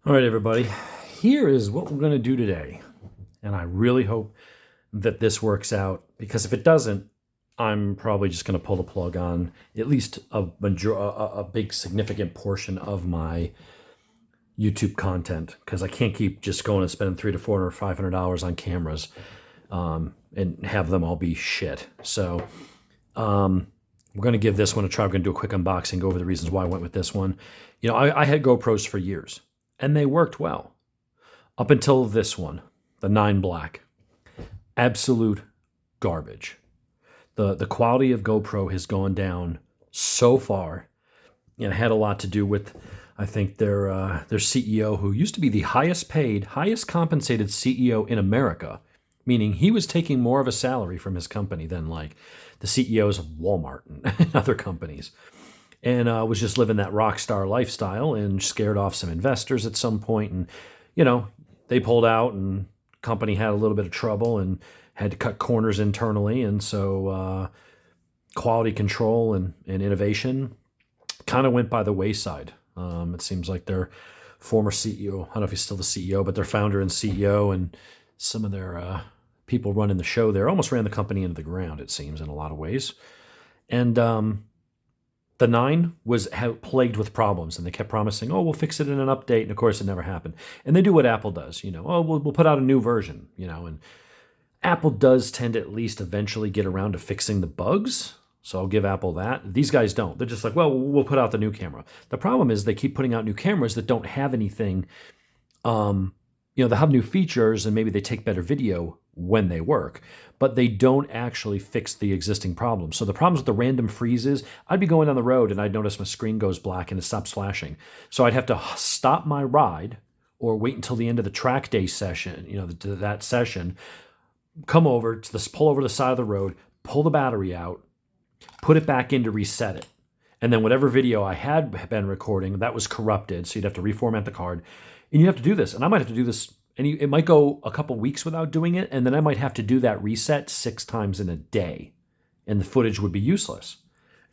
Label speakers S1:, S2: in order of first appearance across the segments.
S1: All right, everybody, here is what we're going to do today. And I really hope that this works out, because if it doesn't, I'm probably just going to pull the plug on at least a big significant portion of my YouTube content, because I can't keep just going and spending $300 to $400 or $500 on cameras and have them all be shit. So we're going to give this one a try. We're going to do a quick unboxing, go over the reasons why I went with this one. You know, I had GoPros for years, and they worked well up until this one, the 9 Black. Absolute garbage. The quality of GoPro has gone down so far. And it had a lot to do with, I think, their CEO, who used to be the highest paid, highest compensated CEO in America, meaning he was taking more of a salary from his company than like the CEOs of Walmart and other companies. And was just living that rock star lifestyle and scared off some investors at some point. And, you know, they pulled out and company had a little bit of trouble and had to cut corners internally. And so quality control and innovation kind of went by the wayside. It seems like their former CEO, I don't know if he's still the CEO, but their founder and CEO and some of their people running the show there almost ran the company into the ground, it seems, in a lot of ways. And the 9 was plagued with problems, and they kept promising, oh, we'll fix it in an update, and of course it never happened. And they do what Apple does, you know, oh, we'll put out a new version, you know, and Apple does tend to at least eventually get around to fixing the bugs, so I'll give Apple that. These guys don't. They're just like, well, we'll put out the new camera. The problem is they keep putting out new cameras that don't have anything, you know, they have new features, and maybe they take better video when they work, but they don't actually fix the existing problems. So the problems with the random freezes, I'd be going down the road and I'd notice my screen goes black and it stops flashing. So I'd have to stop my ride or wait until the end of the track day session, you know, that session, come over to this, pull over to the side of the road, pull the battery out, put it back in to reset it. And then whatever video I had been recording, that was corrupted. So you'd have to reformat the card. And you have to do this. And I might have to do this. And it might go a couple weeks without doing it, and then I might have to do that reset 6 times in a day, and the footage would be useless.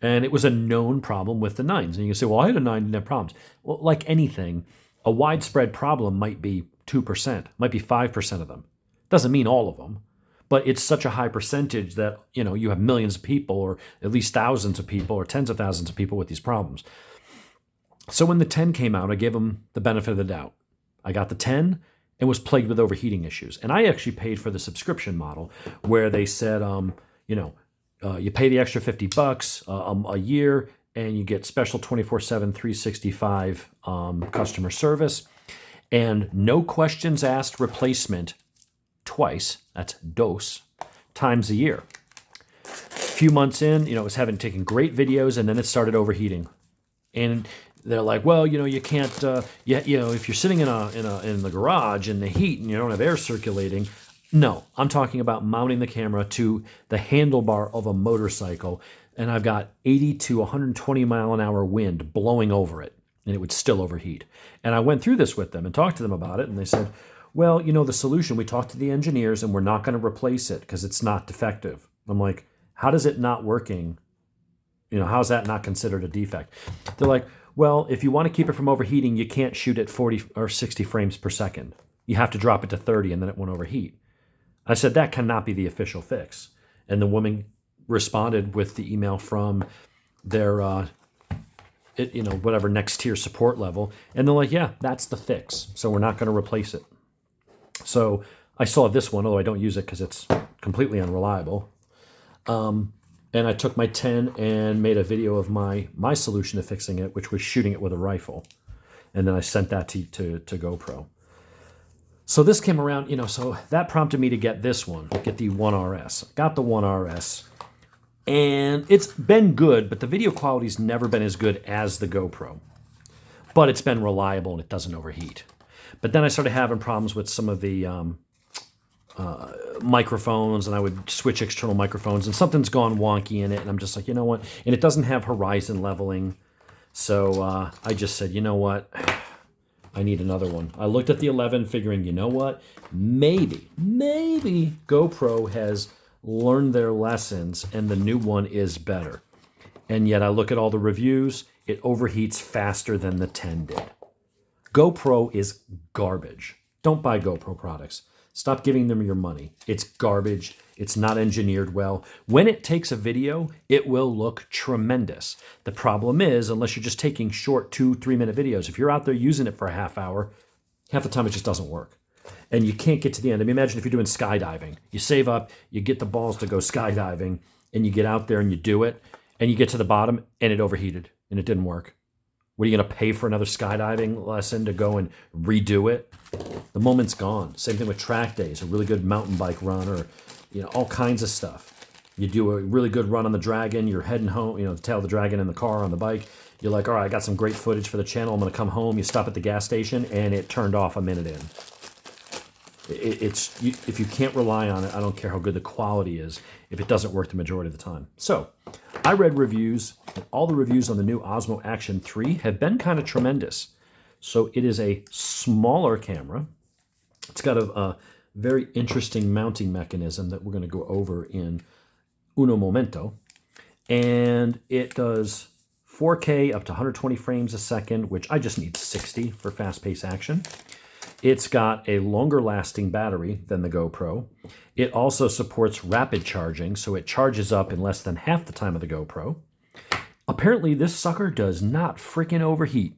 S1: And it was a known problem with the 9s. And you can say, well, I had a 9 didn't have problems. Well, like anything, a widespread problem might be 2%, might be 5% of them. Doesn't mean all of them, but it's such a high percentage that, you know, you have millions of people, or at least thousands of people, or tens of thousands of people with these problems. So when the 10 came out, I gave them the benefit of the doubt. I got the 10, and was plagued with overheating issues. And I actually paid for the subscription model, where they said, you know, you pay the extra $50 a year, and you get special 24/7, 365 customer service, and no questions asked replacement twice. That's dos times a year. A few months in, you know, it was taken great videos, and then it started overheating, and they're like, well, you know, you can't, you know, if you're sitting in the garage in the heat and you don't have air circulating. No, I'm talking about mounting the camera to the handlebar of a motorcycle, and I've got 80 to 120 mile an hour wind blowing over it, and it would still overheat. And I went through this with them and talked to them about it, and they said, well, you know, the solution, we talked to the engineers, and we're not going to replace it because it's not defective. I'm like, how does it not working? You know, how's that not considered a defect? They're like, well, if you want to keep it from overheating, you can't shoot at 40 or 60 frames per second. You have to drop it to 30 and then it won't overheat. I said, that cannot be the official fix. And the woman responded with the email from their, you know, whatever next tier support level. And they're like, yeah, that's the fix. So we're not going to replace it. So I saw this one, although I don't use it because it's completely unreliable. And I took my 10 and made a video of my solution to fixing it, which was shooting it with a rifle. And then I sent that to GoPro. So this came around, you know, so that prompted me to get this one, get the OneRS. Got the OneRS. And it's been good, but the video quality's never been as good as the GoPro. But it's been reliable and it doesn't overheat. But then I started having problems with some of the microphones, and I would switch external microphones, and something's gone wonky in it, and I'm just like, you know what? And it doesn't have horizon leveling. So I just said, you know what? I need another one. I looked at the 11 figuring, you know what? Maybe GoPro has learned their lessons and the new one is better. And yet I look at all the reviews, it overheats faster than the 10 did. GoPro is garbage. Don't buy GoPro products. Stop giving them your money. It's garbage. It's not engineered well. When it takes a video, it will look tremendous. The problem is, unless you're just taking short 2-3 minute videos, if you're out there using it for a half hour, half the time it just doesn't work. And you can't get to the end. I mean, imagine if you're doing skydiving. You save up, you get the balls to go skydiving, and you get out there and you do it, and you get to the bottom, and it overheated, and it didn't work. What are you going to pay for another skydiving lesson to go and redo it? The moment's gone. Same thing with track days, a really good mountain bike run, or all kinds of stuff. You do a really good run on the Dragon, you're heading home, the tail of the Dragon in the car on the bike. You're like, all right, I got some great footage for the channel. I'm going to come home. You stop at the gas station, and it turned off a minute in. If you can't rely on it, I don't care how good the quality is, if it doesn't work the majority of the time. So I read reviews, and all the reviews on the new Osmo Action 3 have been kind of tremendous. So it is a smaller camera. It's got a very interesting mounting mechanism that we're going to go over in uno momento. And it does 4K up to 120 frames a second, which I just need 60 for fast-paced action. It's got a longer lasting battery than the GoPro. It also supports rapid charging, so it charges up in less than half the time of the GoPro. Apparently, this sucker does not freaking overheat.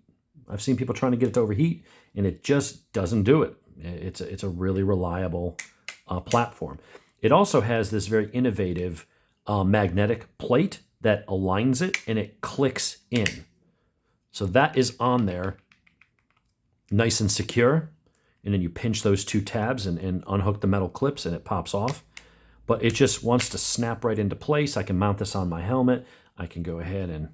S1: I've seen people trying to get it to overheat, and it just doesn't do it. It's a really reliable platform. It also has this very innovative magnetic plate that aligns it, and it clicks in. So that is on there, nice and secure. And then you pinch those two tabs and unhook the metal clips, and it pops off. But it just wants to snap right into place. I can mount this on my helmet. I can go ahead and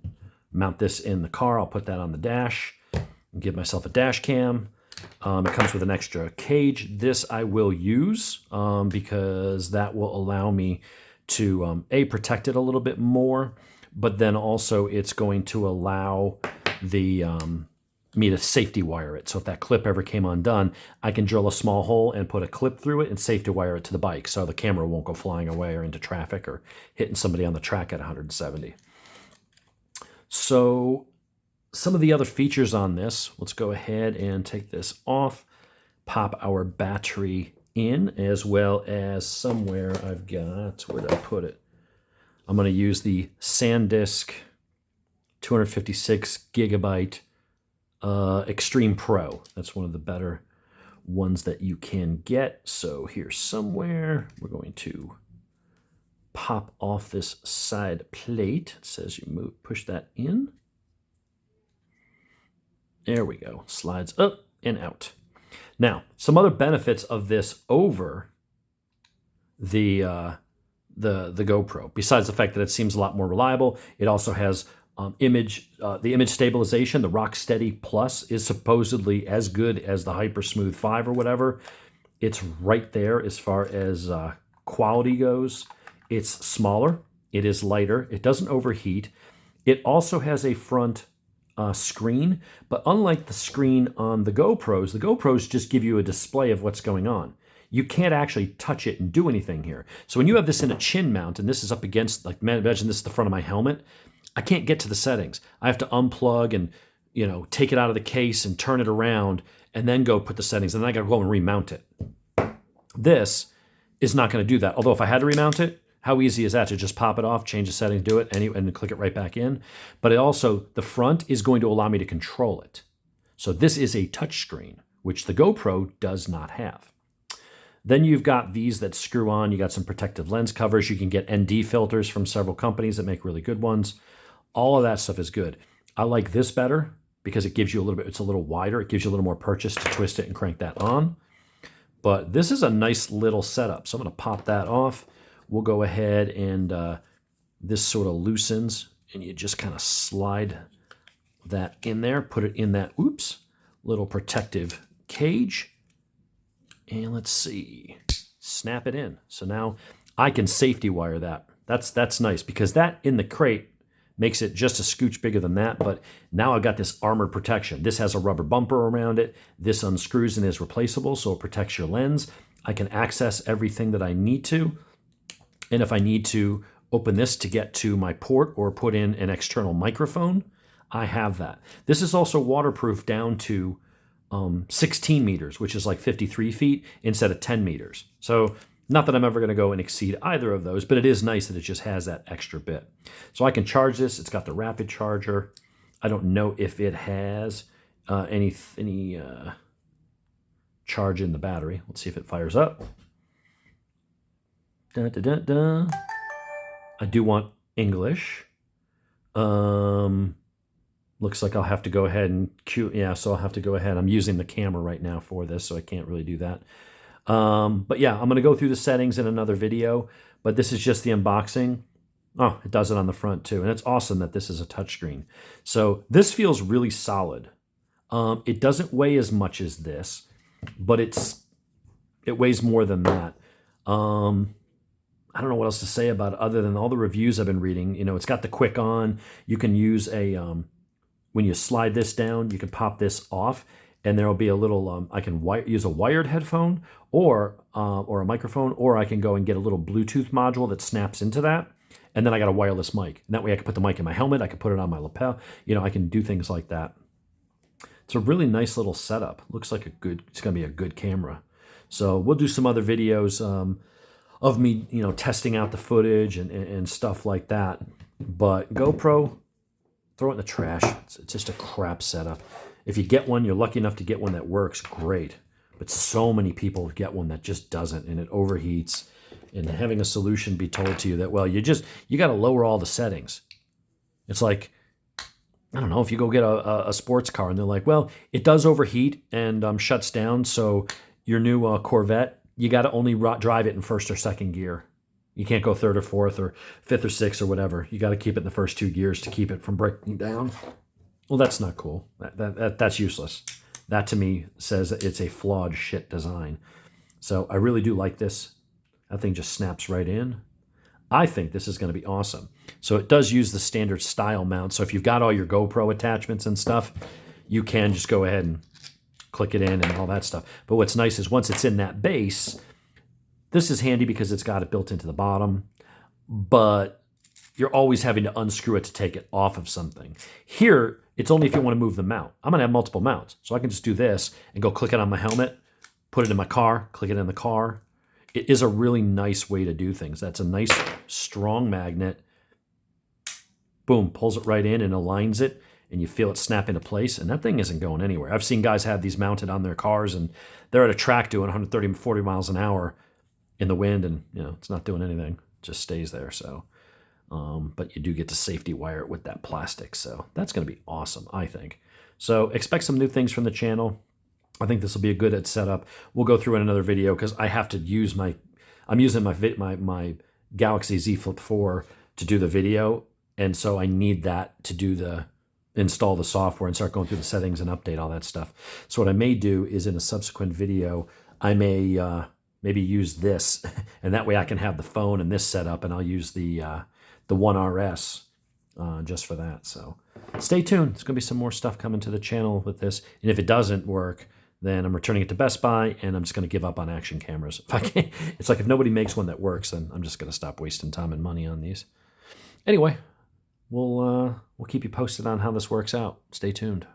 S1: mount this in the car. I'll put that on the dash and give myself a dash cam. It comes with an extra cage. This I will use because that will allow me to, protect it a little bit more. But then also it's going to allow the... me to safety wire it. So if that clip ever came undone, I can drill a small hole and put a clip through it and safety wire it to the bike so the camera won't go flying away or into traffic or hitting somebody on the track at 170. So some of the other features on this, let's go ahead and take this off, pop our battery in, as well as somewhere I've got, where did I put it? I'm going to use the SanDisk 256 gigabyte Extreme Pro. That's one of the better ones that you can get. So here somewhere, we're going to pop off this side plate. It says you push that in. There we go. Slides up and out. Now, some other benefits of this over the GoPro, besides the fact that it seems a lot more reliable, it also has the image stabilization. The Rocksteady Plus is supposedly as good as the Hypersmooth 5 or whatever. It's right there as far as quality goes. It's smaller. It is lighter. It doesn't overheat. It also has a front screen, but unlike the screen on the GoPros just give you a display of what's going on. You can't actually touch it and do anything here. So when you have this in a chin mount, and this is up against, like, imagine this is the front of my helmet, I can't get to the settings. I have to unplug and, take it out of the case and turn it around and then go put the settings, and then I got to go and remount it. This is not going to do that. Although if I had to remount it, how easy is that to just pop it off, change the settings, do it, and click it right back in? But it also, the front is going to allow me to control it. So this is a touch screen, which the GoPro does not have. Then you've got these that screw on. You got some protective lens covers. You can get ND filters from several companies that make really good ones. All of that stuff is good. I like this better because it gives you a little bit, it's a little wider. It gives you a little more purchase to twist it and crank that on. But this is a nice little setup. So I'm going to pop that off. We'll go ahead and this sort of loosens, and you just kind of slide that in there, put it in that, little protective cage. And let's see, snap it in. So now I can safety wire that. That's nice because that in the crate makes it just a scooch bigger than that, but now I've got this armored protection. This has a rubber bumper around it. This unscrews and is replaceable, so it protects your lens. I can access everything that I need to. And if I need to open this to get to my port or put in an external microphone, I have that. This is also waterproof down to 16 meters, which is like 53 feet instead of 10 meters. So not that I'm ever going to go and exceed either of those, but it is nice that it just has that extra bit. So I can charge this. It's got the rapid charger. I don't know if it has any charge in the battery. Let's see if it fires up. Da, da, da, da. I do want English. Looks like I'll have to go ahead and cue. Yeah, so I'll have to go ahead. I'm using the camera right now for this, so I can't really do that. But yeah, I'm going to go through the settings in another video, but this is just the unboxing. Oh, it does it on the front too. And it's awesome that this is a touchscreen. So this feels really solid. It doesn't weigh as much as this, but it weighs more than that. I don't know what else to say about it other than all the reviews I've been reading. You know, it's got the quick on. You can use when you slide this down, you can pop this off, and there'll be a little, I can use a wired headphone or a microphone, or I can go and get a little Bluetooth module that snaps into that. And then I got a wireless mic. And that way I can put the mic in my helmet. I can put it on my lapel. You know, I can do things like that. It's a really nice little setup. Looks like it's going to be a good camera. So we'll do some other videos of me, you know, testing out the footage and stuff like that. But GoPro, throw it in the trash. It's just a crap setup. If you get one, you're lucky enough to get one that works, great. But so many people get one that just doesn't, and it overheats. And having a solution be told to you that, well, you got to lower all the settings. It's like, I don't know, if you go get a sports car and they're like, well, it does overheat and shuts down, so your new Corvette, you got to only drive it in first or second gear. You can't go third or fourth or fifth or sixth or whatever. You got to keep it in the first 2 gears to keep it from breaking down. Well, that's not cool. That's useless. That to me says it's a flawed shit design. So I really do like this. That thing just snaps right in. I think this is going to be awesome. So it does use the standard style mount. So if you've got all your GoPro attachments and stuff, you can just go ahead and click it in and all that stuff. But what's nice is once it's in that base, this is handy because it's got it built into the bottom, but you're always having to unscrew it to take it off of something. Here, it's only if you want to move the mount. I'm going to have multiple mounts, so I can just do this and go click it on my helmet, put it in my car, click it in the car. It is a really nice way to do things. That's a nice, strong magnet. Boom, pulls it right in and aligns it, and you feel it snap into place, and that thing isn't going anywhere. I've seen guys have these mounted on their cars, and they're at a track doing 130, 40 miles an hour in the wind, and you know it's not doing anything. It just stays there. So, but you do get to safety wire it with that plastic. So that's going to be awesome, I think. So expect some new things from the channel. I think this will be a good setup. We'll go through in another video because I have to use I'm using my Galaxy Z Flip 4 to do the video, and so I need that to install the software and start going through the settings and update all that stuff. So what I may do is in a subsequent video, I may maybe use this, and that way I can have the phone and this set up, and I'll use the OneRS just for that. So stay tuned. There's going to be some more stuff coming to the channel with this, and if it doesn't work, then I'm returning it to Best Buy, and I'm just going to give up on action cameras. If I can't, it's like if nobody makes one that works, then I'm just going to stop wasting time and money on these. Anyway, we'll keep you posted on how this works out. Stay tuned.